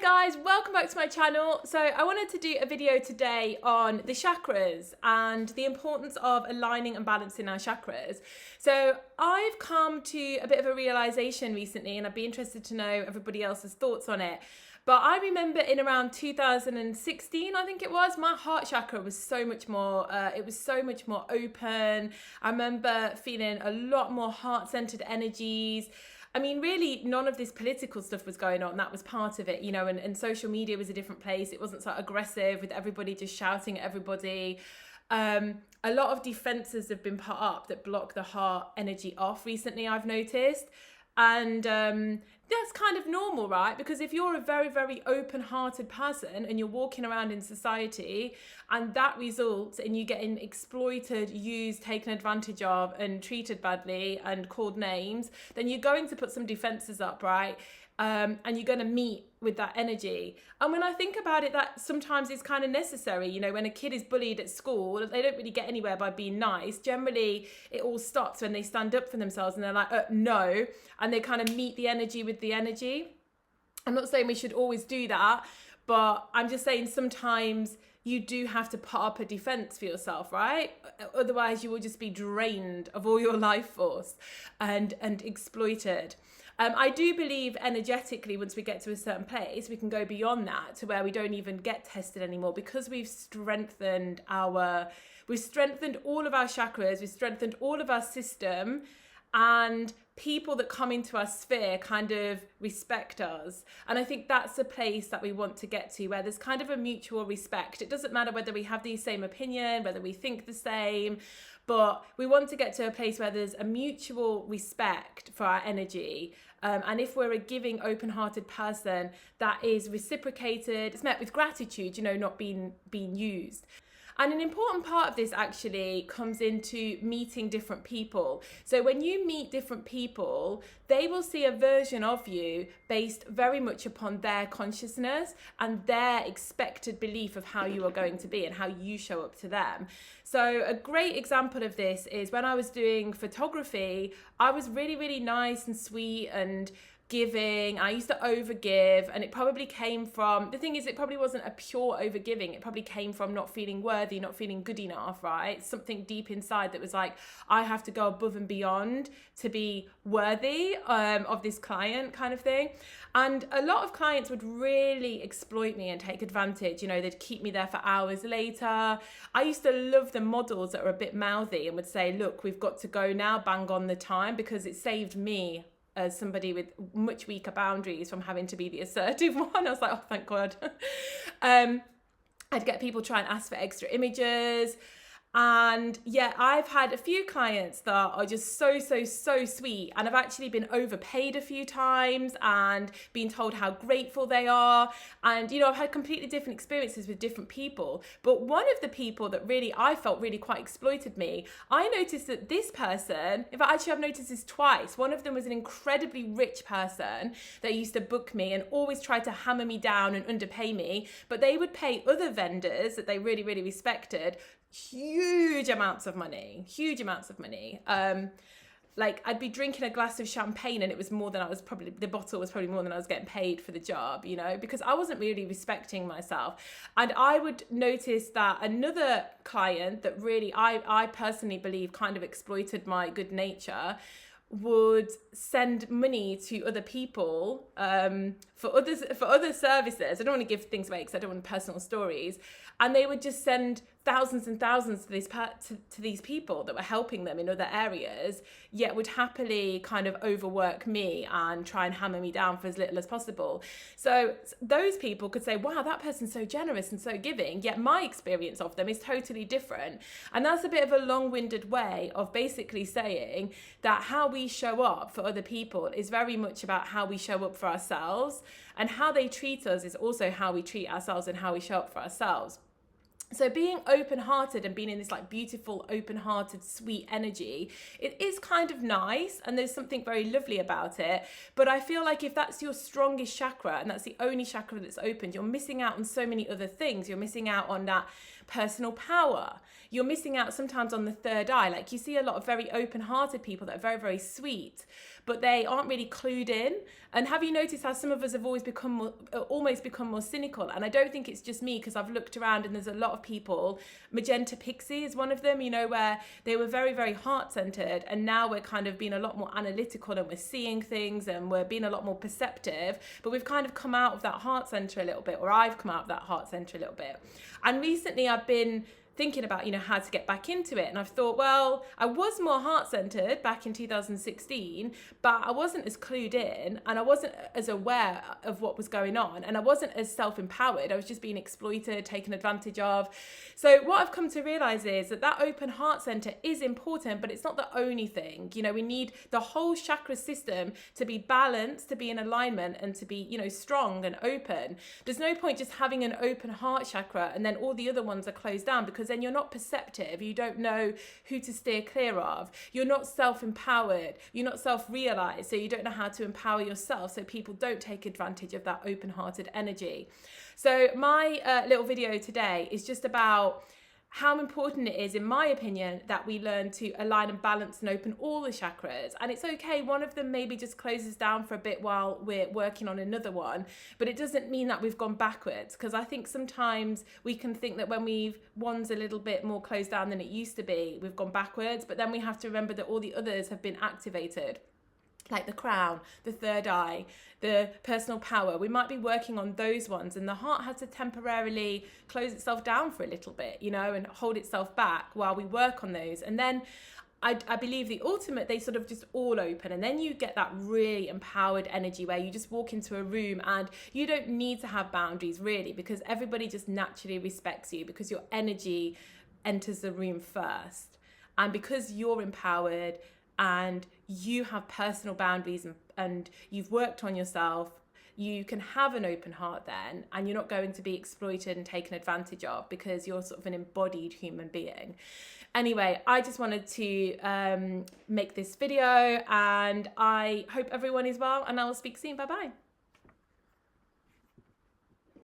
Hi guys, welcome back to my channel. So I wanted to do a video today on the chakras and the importance of aligning and balancing our chakras. So I've come to a bit of a realization recently, and I'd be interested to know everybody else's thoughts on it. But I remember in around 2016, I think it was, my heart chakra was so much more, it was so much more open. I remember feeling a lot more heart-centered energies. I mean, really, none of this political stuff was going on. That was part of it, you know, and social media was a different place. It wasn't so aggressive with everybody just shouting at everybody. A lot of defenses have been put up that block the heart energy off recently, I've noticed. And that's kind of normal, right? Because if you're a very, very open-hearted person and you're walking around in society and that results in you getting exploited, used, taken advantage of and treated badly and called names, then you're going to put some defenses up, right? And you're going to meet with that energy. And when I think about it, that sometimes is kind of necessary. You know, when a kid is bullied at school, they don't really get anywhere by being nice. Generally, it all stops when they stand up for themselves and they're like, no. And they kind of meet the energy with the energy. I'm not saying we should always do that, but I'm just saying sometimes you do have to put up a defense for yourself, right? Otherwise, you will just be drained of all your life force and exploited. I do believe energetically, once we get to a certain place, we can go beyond that to where we don't even get tested anymore, because we've strengthened all of our chakras, we've strengthened all of our system, and people that come into our sphere kind of respect us. And I think that's a place that we want to get to, where there's kind of a mutual respect. It doesn't matter whether we have the same opinion, whether we think the same, but we want to get to a place where there's a mutual respect for our energy. And if we're a giving, open-hearted person, that is reciprocated, it's met with gratitude, you know, not being used. And an important part of this actually comes into meeting different people. So when you meet different people, they will see a version of you based very much upon their consciousness and their expected belief of how you are going to be and how you show up to them. So a great example of this is when I was doing photography, I was really, really nice and sweet and giving. I used to overgive, and it probably came from, the thing is, it probably wasn't a pure overgiving. It probably came from not feeling worthy, not feeling good enough, right? Something deep inside that was like, I have to go above and beyond to be worthy of this client, kind of thing. And a lot of clients would really exploit me and take advantage. You know, they'd keep me there for hours later. I used to love the models that were a bit mouthy and would say, look, we've got to go now, bang on the time, because it saved me as somebody with much weaker boundaries from having to be the assertive one. I was like, oh, thank God. I'd get people try and ask for extra images. And yeah, I've had a few clients that are just so sweet, and I've actually been overpaid a few times and been told how grateful they are. And you know, I've had completely different experiences with different people, but one of the people that really I felt really quite exploited me, I noticed that this person, in fact actually I've noticed this twice. One of them was an incredibly rich person that used to book me and always tried to hammer me down and underpay me, but they would pay other vendors that they really respected huge amounts of money. Like I'd be drinking a glass of champagne and it was more than the bottle was probably more than I was getting paid for the job, you know, because I wasn't really respecting myself. And I would notice that another client that really I personally believe kind of exploited my good nature would send money to other people for other services. I don't want to give things away because I don't want personal stories. And they would just send thousands and thousands to these people that were helping them in other areas, yet would happily kind of overwork me and try and hammer me down for as little as possible. So those people could say, wow, that person's so generous and so giving, yet my experience of them is totally different. And that's a bit of a long-winded way of basically saying that how we show up for other people is very much about how we show up for ourselves, and how they treat us is also how we treat ourselves and how we show up for ourselves. So being open-hearted and being in this like beautiful, open-hearted, sweet energy, it is kind of nice, and there's something very lovely about it. But I feel like if that's your strongest chakra and that's the only chakra that's opened, you're missing out on so many other things. You're missing out on that personal power. You're missing out sometimes on the third eye. Like you see a lot of very open-hearted people that are very, very sweet, but they aren't really clued in. And have you noticed how some of us have always almost become more cynical? And I don't think it's just me, because I've looked around and there's a lot of people. Magenta Pixie is one of them, you know, where they were very, very heart-centered, and now we're kind of being a lot more analytical, and we're seeing things and we're being a lot more perceptive, but we've kind of come out of that heart center a little bit, or I've come out of that heart center a little bit. And recently I've been thinking about, you know, how to get back into it. And I've thought, well, I was more heart-centered back in 2016, but I wasn't as clued in, and I wasn't as aware of what was going on, and I wasn't as self-empowered. I was just being exploited, taken advantage of. So what I've come to realize is that that open heart center is important, but it's not the only thing. You know, we need the whole chakra system to be balanced, to be in alignment, and to be, you know, strong and open. There's no point just having an open heart chakra and then all the other ones are closed down, because then you're not perceptive. You don't know who to steer clear of. You're not self-empowered. You're not self-realized. So you don't know how to empower yourself, so people don't take advantage of that open-hearted energy. So my little video today is just about how important it is, in my opinion, that we learn to align and balance and open all the chakras. And it's okay, one of them maybe just closes down for a bit while we're working on another one, but it doesn't mean that we've gone backwards, because I think sometimes we can think that when one's a little bit more closed down than it used to be, we've gone backwards, but then we have to remember that all the others have been activated, like the crown, the third eye, the personal power. We might be working on those ones, and the heart has to temporarily close itself down for a little bit, you know, and hold itself back while we work on those. And then I believe the ultimate, they sort of just all open, and then you get that really empowered energy where you just walk into a room and you don't need to have boundaries really, because everybody just naturally respects you, because your energy enters the room first. And because you're empowered and you have personal boundaries and you've worked on yourself, you can have an open heart then, and you're not going to be exploited and taken advantage of, because you're sort of an embodied human being. Anyway, I just wanted to make this video, and I hope everyone is well, and I will speak soon. Bye bye.